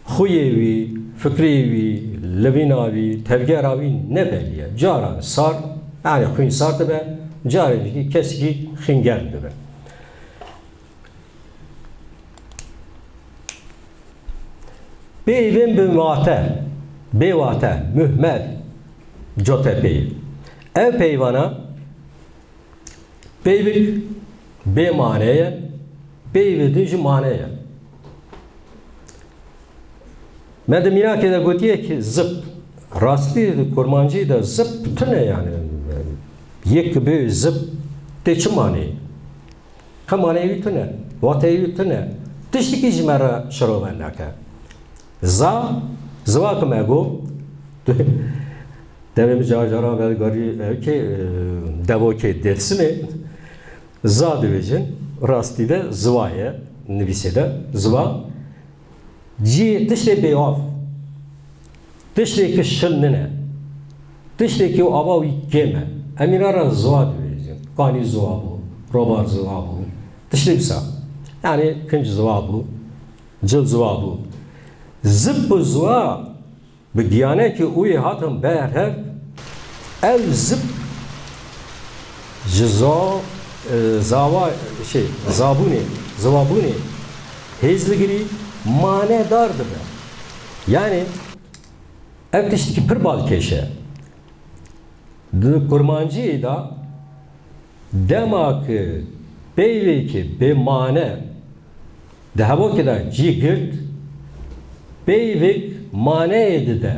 Xuyê wî, fikrê wî, levîna wî, tevgera wî ne belli ye. Caran sar, yani xwîn sar dibe, carê keskî xwîn germ dibe. Peyvên bi wate, mühmel, cote peyv. Ev peyvana peyvik bê maneye, peyvê din jî maneye. Me di mînakê de gotiye ki zip, rastî di kurmancî de zip tune yani. Yek bê zip tê çi maneyê? Ka maneyê wî tune, wateyê wî tune. Tiştekî ji me re şirobe neke. Ziva ki me got, devê caran velgarî devokê Dêrsimê za dibêjin, rastî de ziva ye, nivîsê de ziva. Cî tiştê bêav, tiştêkî şil nine, tiştekî ava wî kêm e. Em îna re ziva dibêjin. Kanî ziva bû, robar ziva bû, tiştê wisa. Yani kinc ziva bû, cil ziva bû. Zip bu ziva bi giyanekî wî hatin berhev, ev zip ji zabûnê, zivabûnê hêzligirî manedar dibe. Yani ev tiştekî pir balkêş e. Di kurmanciyê da dema ki Peyvi ki be mane dehavo ki da ci girt peyvik mane edi de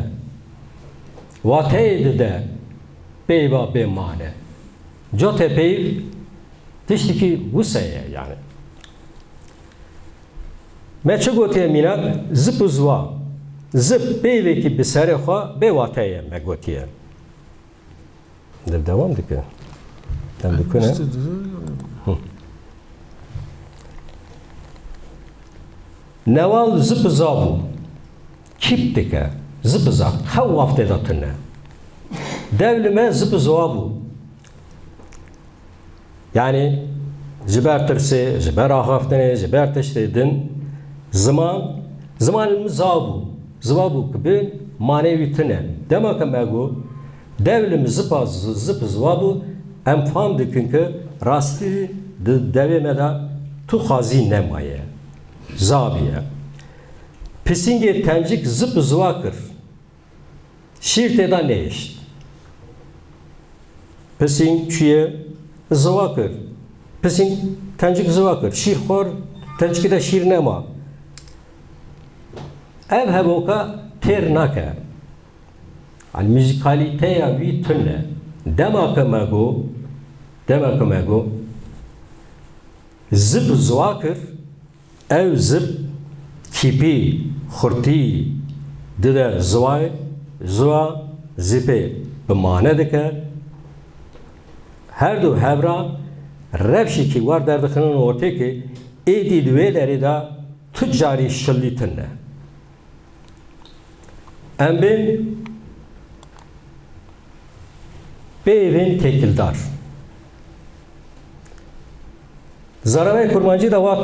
vate edi de peyva be mane cote peyv tiştiki vuseye yani meçe gotiye minak zıp zva zıp peyvi ki bisere xwa be vateye me gotiye devam dike tam dikune Neval zıp zabu kip dike zıp za xew vafte da tune devlime zıp zabu yani jiber tirse jiber axaftene jiber teştedin zaman zabu gibi manevi tune demek mego devlim zıp zabu em fam dikin ki rastı devemeda tu xazi nemaye zabiye pisinge tencik zıp zıvakır şirteda ne iş pising çüye zıvakır pising tencik zıvakır şirxor tencik de şir nema ev heboka ter nake al müzikalite ya vi tünne demaka mego zıp zıvakır ev zıp kipi, xurti, dide zıva, zipe bimane dike her du hevra revşi ki var derdikinin ortaya ki edi düveleri da tüccari şıllitinle embin beyvin tekildar Zaravay kurmancı da var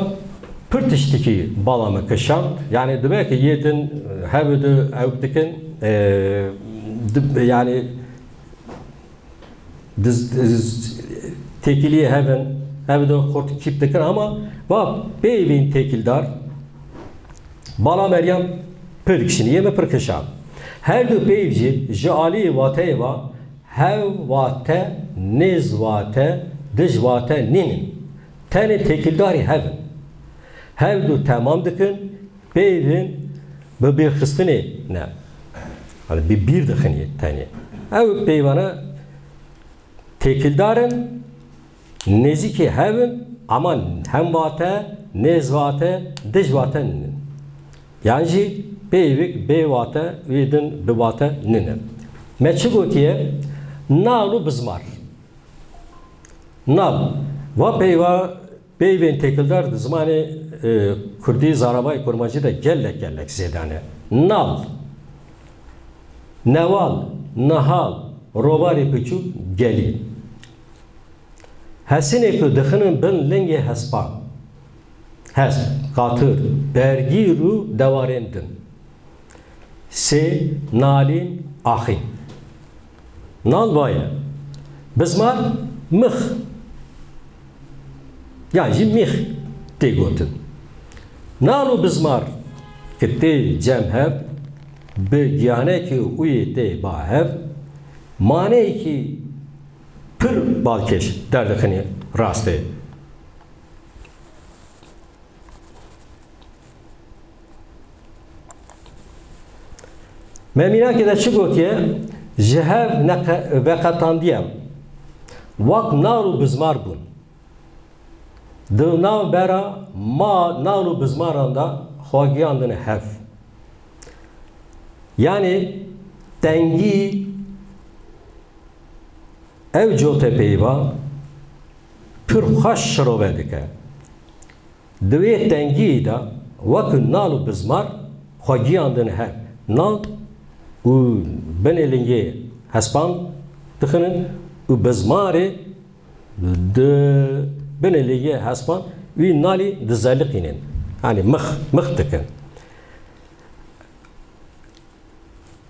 pırtıştiki balamı kışan yani demek ki yedin hevdü evdikin yani tekiliye hevdü kortu kiptikin ama va beyvin tekildar bala meryem pırkışını yeme pırkışan her du beyvci jali vateva hev vate niz vate dij vate ninin tane tekildari hevin Hevdu tamam dikin, beyvin bir xistine ne? Hani bir dikini tani. Ev beyvana tekildarın neziki hevin ama hem vate, nez vate, dış vate ninin. Yani beyvik bey vate, üyedin bir vate ninin. Meçi gotiye nalu bizmar. Nal. Va beyvin tekildar zamanı Kurdi zarabay kurmacı da gellek zedane. Nal, neval, nahal, rovari küçük geli. Hasine ku dıxının bin linge haspa. Has, katır, bergiru devarendin. Se, nalin, ahin. Nal vaya. Bizmar, mıh. Yani mih te gotin. Nalu bizmar ki te cem hev bi giyane ki uye te ba hev mane ki pır balkeş derdikini rastı. Memina ki de çıgotiye jehev ve katandiyem vak nalu bizmar bun. Dınav bera ma nalu bizmaranda xwagiyandine hev. Yani tengi ev cotepeyva pür xweş şirove dike. Divê tengiyê de wekî nal û bizmar xwegiyandine hev. Nal û binê lingê hespan dixinin û bizmarê di binê lingê hespan wî nalî dizeliqînin. Yani mıh dikin.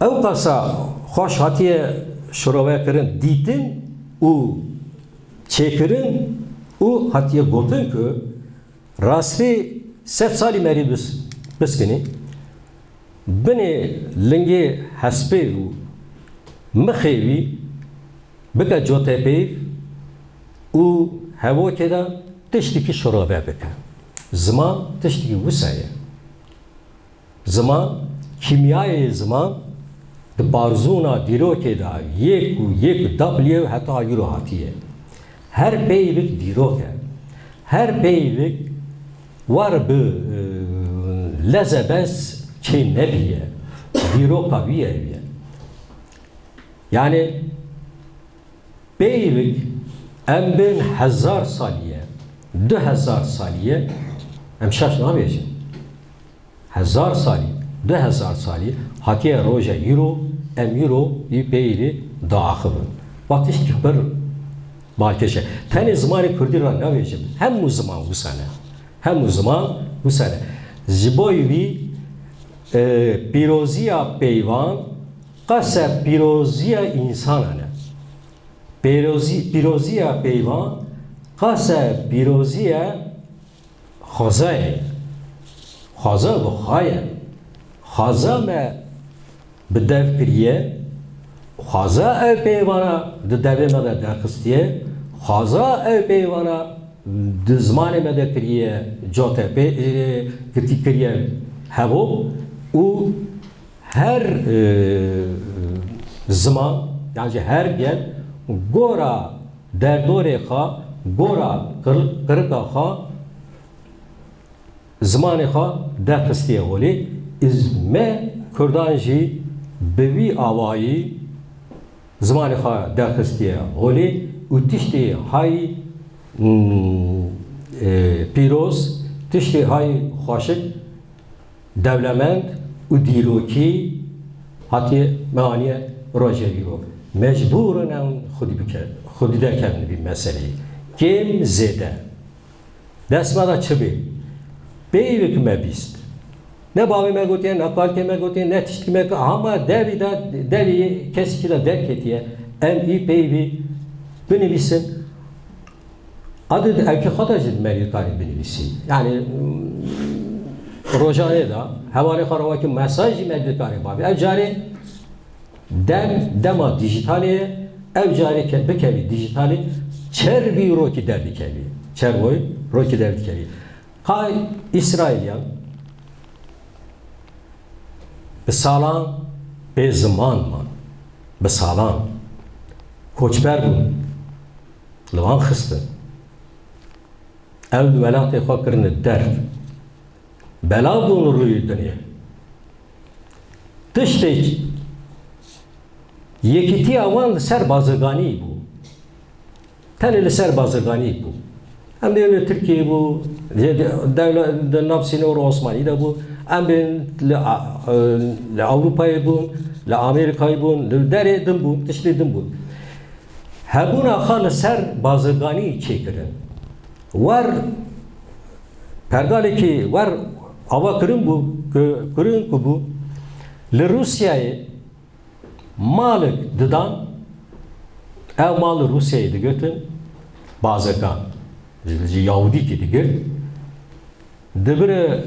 Ew qasa xweş hatiye şirove kirin dîtin û çêkirin û hatiye gotin ku rastî 100 salî merî biskînî binê lingê hespê û mixê wî bike cotepeyv û hevokê de tişteki şurabe bike. Zaman tişteki vusaya. Zaman, kimyayı zaman de barzuna diroke da yek W hatta euro hatiye. Her peyvik diroke. Her peyvik var bir lezebes ki nebiye. Diroka biye. Yani peyvik em bin 1000 saliye 2000 saliye em şaş nabiyeceğim. 1000 sali 2000 sali hatiye roja euro em euro bir peyri dağıbın. Vaktiş kibir balkeşe. Tane zamanı Kürdiran nabiyeceğim. Hem bu zaman bu sene. Hem bu zaman bu sene. Ziboy bir piroziya peyvan qase piroziya insanane. Piroziya peyvan qase piroziya xazaya. Xaza bu xaya. Xaza me bidev kiriye. Xaza ev peyvana de devre me de derxistiye. Xaza ev peyvana de zmanê me de kiriye cote girtî kiriye hevo û her zaman yani her gel gora derdorê xwe gora qirika xwe zimanê xwe derxistiye holê iz me Kurdan jî bi vî awayî zimanê xwe derxistiye holê û tiştê hay پیروز تشتی های خوشک دولمند و دیروکی حتی معانی راجعی رو مجبورن اون خودی درکن bir mesele. Kim zede desmada çibi beylik mebist ne bavi me gotiye ne kalke me gotiye ne tişti me ama devi keski de derk etiye em iyi beyvi benivisin adı evki xatacı melikari benivisi. Yani rojane da hevali karavaki mesajı melikari babi. Ev cari dema dijitaliye ev cari bekevi dijitali çerbi roki derdi kevi. Çerboy roki derdi kevi. Kay İsrailyan be salan be zaman man be salan koçber bun levan xistın ev velatê xwe kirine der bela bûn rûyê dinyê tiştê yekîtiya wan li ser bazirganî bû tenê li ser bazirganî bû em dê li Tirkiyeyê bû di nav Sînor Osmanî de bû em bên li Ewropayê bûn li Amerîkayê bûn li derê din bûn tiştê din bûn hebûna xwe li ser bazirganî çêkirin var pergaleki var ava kırın bu li Rusya'yı malık dıdan ev malı Rusya'yı da götün bazıkan Yahudi ki digir dibire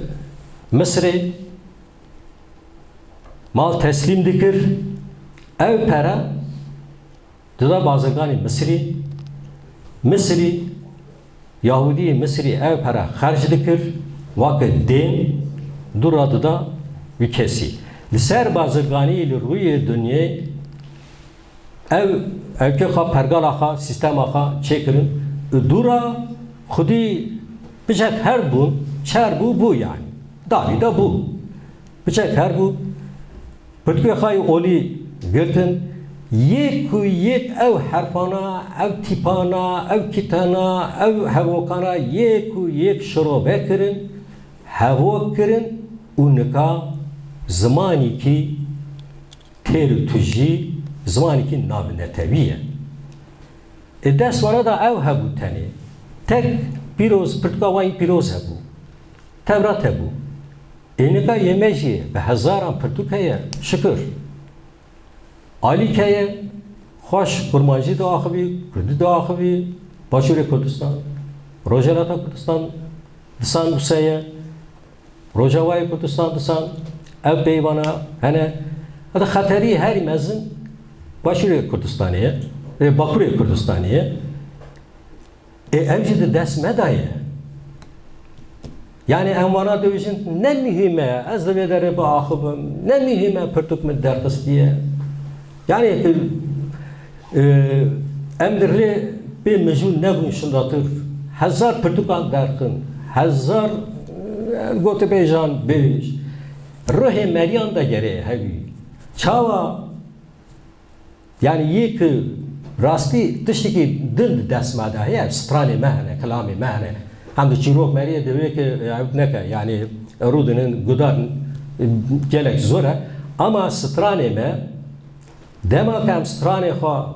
Mısır'ı mal teslim dikir ev para dıda bazıkanı Mısır'ı Yahudi Mısri ev para harç dikir vakit din duradı da bir kesi. Ser bazırgani ile rüye dünya evke ha pergala ha sistem ha çekirin dura khudi bıçak her bu çer bu yani davi da bu bıçak her bu pıtkı hay oli götün yek ev harfana ev tipana ev kitana ev hevokana yek şurobe kirin hevok kirin unika zamani ki ter tuji zamani ki navneteviye dest vara da ev hebu tani tek piroz pırtka vay piroz hebu Tevrat hebu enika yemeji ve hazaran pırtukaya şükür Alike'ye hoş kurmancı da akıbı, Kürdi da akıbı, Başure Kürdistan, Rojalata Kürdistan, Disan Busaya, Rojavay Kürdistan Disan, ev peyvana, hani hatta hateri her mezun Başure Kürdistan'ya, Bakure Kürdistan'ya, evci de dest medaya. Yani envana dövüşün ne mühime, ez de vedere bu ahıbım, ne mühime pırtık mı derkıs diye. Yani emdirli bir mecul ne gün şundadır, hazar pırtıkan derkın, hazar gote beyjan beş, ruhe meryan da gereği hevi. Çava, yani yek rasti tıştaki dil desmada ya, strani mehne, kelami mehne, hem de çirok meriye demek ki neke yani rudinin gudar gelek zora ama strani me dema kem strani xo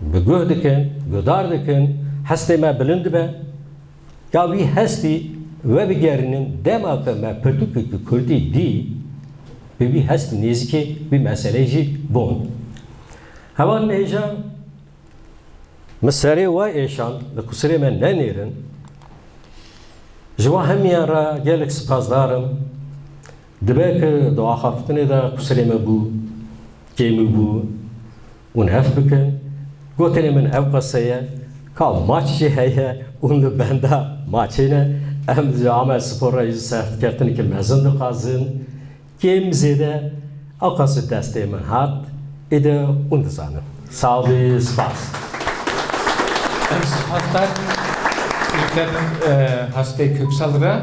biguh dikin, gudar dikin, hesti me bilind be ya vi hesti ve bigerinin dema kem me pırtık kurdi di bir hesti neziki bir meseleci bon. Hevan meyjan mesele ve eşan ve kusure men ne nerin جوا همین را گلک سپاس دارم دبی که دعا خفتنی دا کسریم بو کیمی بو اون هف بکن گوتنی من اف قصه که ماچی هیه اون بنده ماچی نه ام جامعه سپور را یز سخت کردنی که مزن دو قازن کیم زیده او قصه دسته من هات ایده اون دزانم ساوی سپاس Hatta ülkenin hastayı Köksal'ra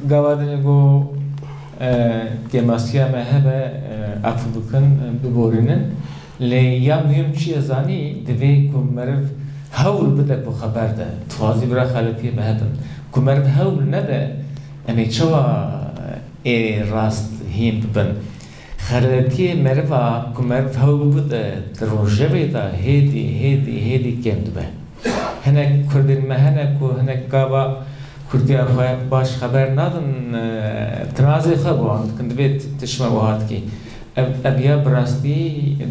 gavadını bu gemasya mehebe afubukun biborinin le ya mühim çiye zani deve kumerv hawl bide bu haberde tuazi bira halatiye mehebin kumerv hawl ne de emi çava rast him bin halatiye merva kumerv hawl bide rojeve da hedi kendi be هنک کردن مهنک و هنک گاوا کردیا خواه باش خبر ندن تنازع خواه باند کند بیت تشمه وهات کی ابیا براستی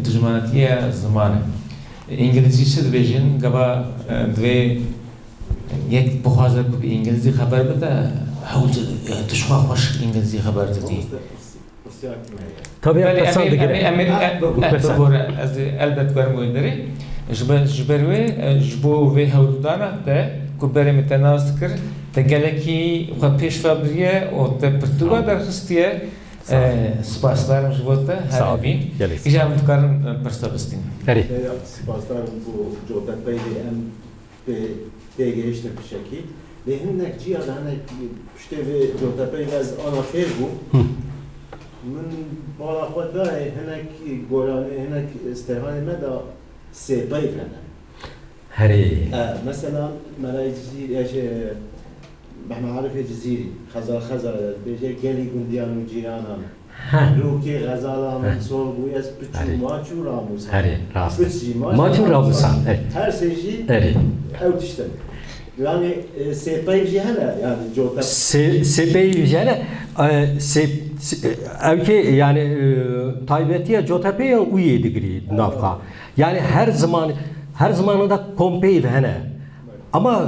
دجمانتی زمانه انگلیسی چه دویجن گاوا دوی یک بخوازه که به انگلیسی خبر بده هول تشمه خوش انگلیسی خبر دادی tabii yapsan da gerek. Az elbet vermeyi deri. جبروي جبو في هودانا ده كبر متناز كر تجلكي وخبيش فابرية وتبرتوغا درستيه سپاسدارم جبوته هربی إجابة متكرم برستابستين. هري. سپاسدارم بو جوتك بيدي أم تيجيشتر بشكل لهنك جيا لهنك بشتبه جوتك بيدي از أنا فيربو من بالا خود ده هنك قولاني هنك استهاني مدى سيطيف لنا هري مثلا مراي جزيري ايش احنا عارف جزيري خزر بيجي قالي قنديان وجيرانا روكي غزالا من صور وياس بتشو ماتشو راموس هري راس ماتشو راموس هر شيء هري او تشتغل يعني سيطيف جي هلا يعني جوتا سيطيف جي هلا اوكي يعني taybetiye jotapeyen uye digri nafka. Yani her zamanında kompeyv hene. Ama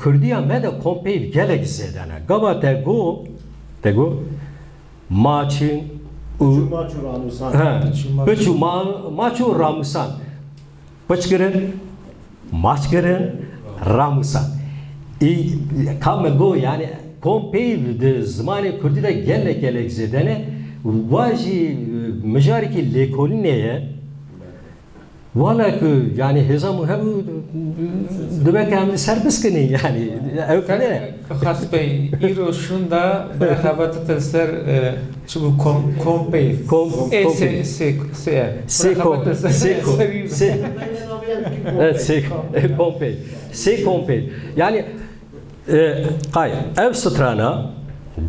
Kürdiya me de kompeyv gelek zedene. Gaba tego maçın maçu ramusan. Beçu maçu ramusan. Maçgırın ramusan. Kamme go yani kompeyv de zamanı Kürdiya gelek zedene. Vaji mejariki lekolineye valla ki yani hezamı hem demek hem serbest kini yani öyle. Khas bey iro şunda beraber tesir şu kompey kompey yani kay ev strana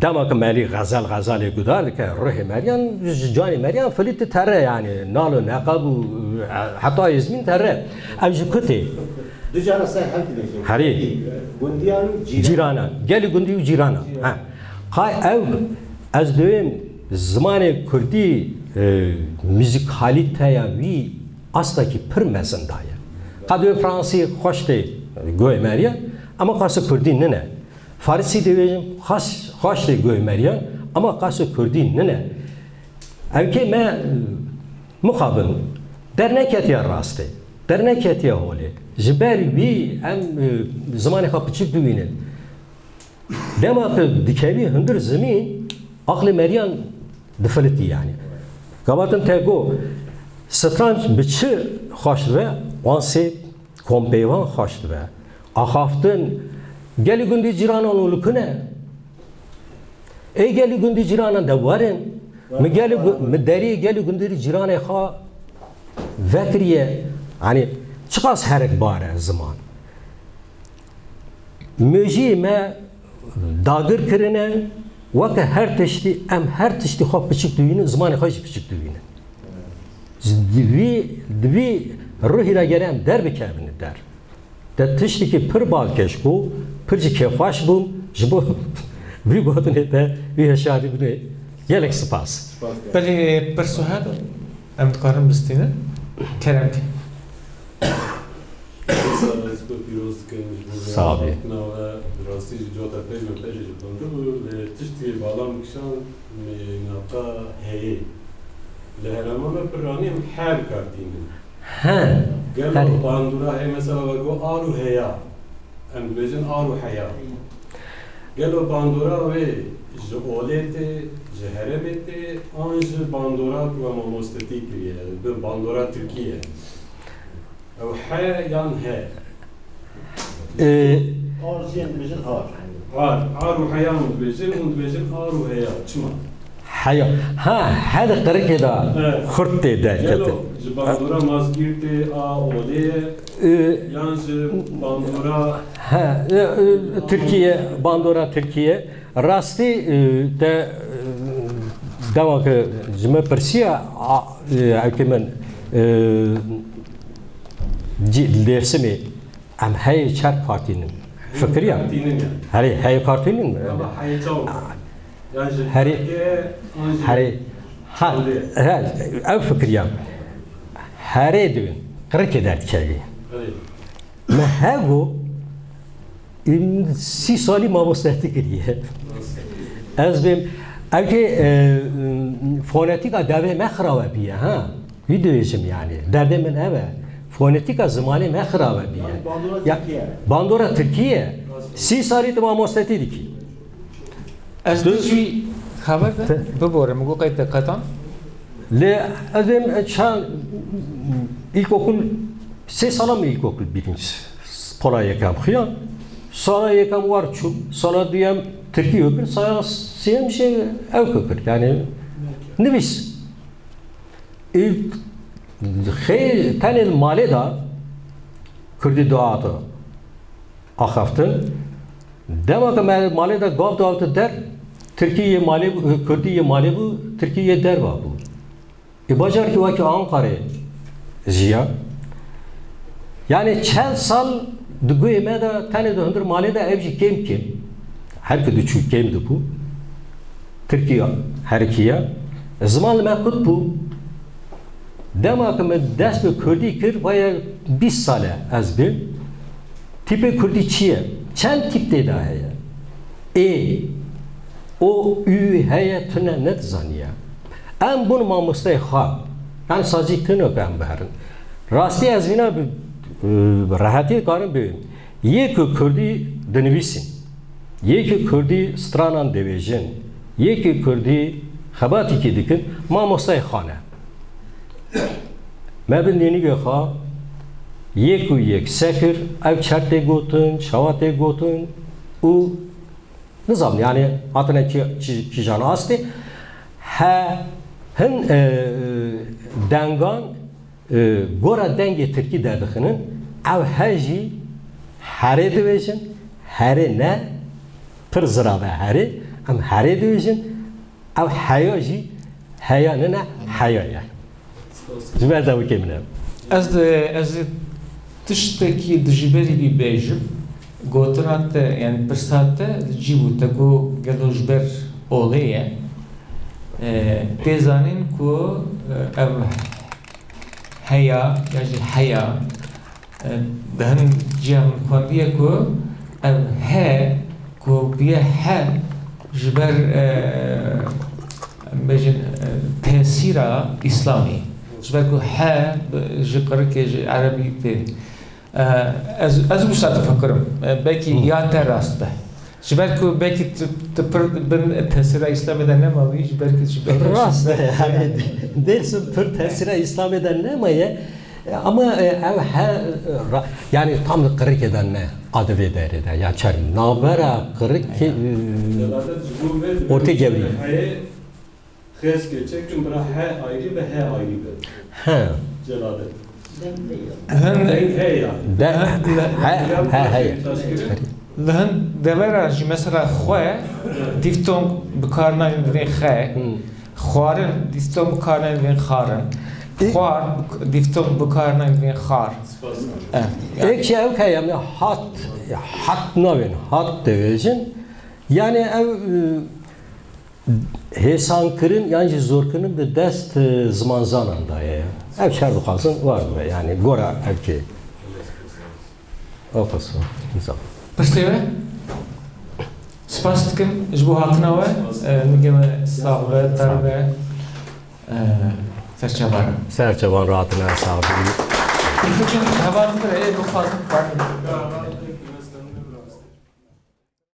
دما كمالي غزال يقدر لك روحي مريم جاني مريم فليت ترى يعني نالو نقاب حتى يزمين ترى أمشي كتي دجانا سهل هري جنديان جيرانا جالي جنديو جيرانا ها قاي أو از دوم زمان كردي müzikalite ya vi asla ki pır mezendaya. Kadı Fransi hoşte goy Meryem ama kası Kürdi ne? Farsi devecim hoşte goy Meryem ama kası Kürdi ne? Evke me muhabın dernek etiye rastı. Dernek etiye holi. Jiber vi em zamanı kapıcık düğünün. Dema ki dikevi hındır zemin aklı meriyan difilti yani. Kabatın tego stranç biçi hoş ve anse kompeyvan hoş ve ahaftın geli gündü ciranan ulukune geli gündü ciranan da varın mi deri geli gündü cirane ha vekriye hani çıkas herek bare zaman müziği me dagır kirine vaka her tişti her tişti hop biçik düğünü zamanı kaç biçik düğünü dvi ruhi da gelen der bir kevini der de tişti ki pır bal keşku pırcı kefaş bum jibo bir godun ete bir şadi bunu gelek spas بله پرسو هذا ام تقارن بستينه كلام كي صعبه راستی جوتا پیج من پیج جبنده و تشتی بالام کشان نقطه هی لهرمان برانی هم حب کردیم ها قالوا باندورا هي مثلا بقول آرو هيا ام بيجن آرو حيا قالوا باندورا و جولت جهربت آنج باندورا و مستطيع كريه باندورا تركيا او حيا يان هي Arziyen division آرو حيا بيجن آرو هيا شما حيا ها هذا قرق كده خرطة ده قالوا باندورا مازگیرت آوله یانج باندورا ها Türkiye Bandora Türkiye rasti de demek cime persiya hakimin dersimi am hay çark partinin fikri ya hay partinin ama hayçav yانج hari ha ev fikri ya hari düğün kırk eder dikeli me hego سی سالی ما مستحتی کریه از بیم اگه فونتیک دوه مخرابه بیه ها ویدیویشم یعنی درده من اوه فونتیک زمانی مخرابه بیه باندورا ترکیه سی سالی تو ما مستحتی دیکی از دیجی خبر ده ببورم مگو قید دقیقا لی از بیم چند ilkokul 3 sala mı ilkokul birinci pola yakam xiyam sonra yakam var çu sonra diyem Türkiye öpür sonra siyem şey ev köpür yani nefis ilk xey tanel male da kurdi doğadı ahaftın demek male da gav doğadı der Türkiye male Kurdiye male bu Türkiye der var bu bacar ki vaki Ankara ziya yani çel sal Dugay meda tane de hundur mali de evci kim her bir düşük kimdi bu Türkiye Herkiye zaman mekut bu demek ki ders bir Kurdi kır baya 20 sale az bir tipi Kurdi çiye çen tipte daha ya o ü hayatına ne zaniye en bunu mamustay ha yani sazikten o ben berin rasti azmina راحتی کارم بیم یک کردی دنویسیم یک کردی سترانان دویژن یک کردی خباتی که دیکن ما مستای خانه ما بندینی که خواه یک و یک سکر او چرته گوتن شواته گوتن او نظام yani hatına ki canı astı hen dengan gora denge Türkiye derdikinin ev haji hare division hare ne pır zırava hare am hare division ev hayaji haya ne haya ya cümle de bu kemine از تشتكي دجبري بي بيجب قوترات يعني برسات جيبو تكو قالو جبر أولية تيزانين كو هيا يعني حيا دهن جام خانديه كو ها كو بيه ها جبر بجن تأثير إسلامي جبر كو ها جقرك عربي تي از وش تفكرم بلكي يا تراست به جبر کو belki tıpır ben tesire İslam eden ne malı hiç belki Rast yani dersin pır tesire İslam eden ne maye ama ev yani tam kırık eden ne adı vederi de ya çarım nabera kırık ki orta gevri. Xes geçekim bırak he ayrı ve he ayrı bir. Ha. Celadet. Lehn He ya. De he. lehn devera ji mesela xwe difton bikarna divin xe xwarin difton bikarna divin xarin xwar difton bikarna divin xar. Ek şey ev kayam hat novin hat devecin yani ev hesankırın yani zorkının bir dest zaman zananda ya. Ev şerdu kalsın var mı yani gora ev ki. O kısmı. İnsan. Percebe? Spas dikim ji bo hatina we nigeme sağ ve tar ve serçevan. Serçevan rahatına sahibi. Çünkü hevandır bu fazla var.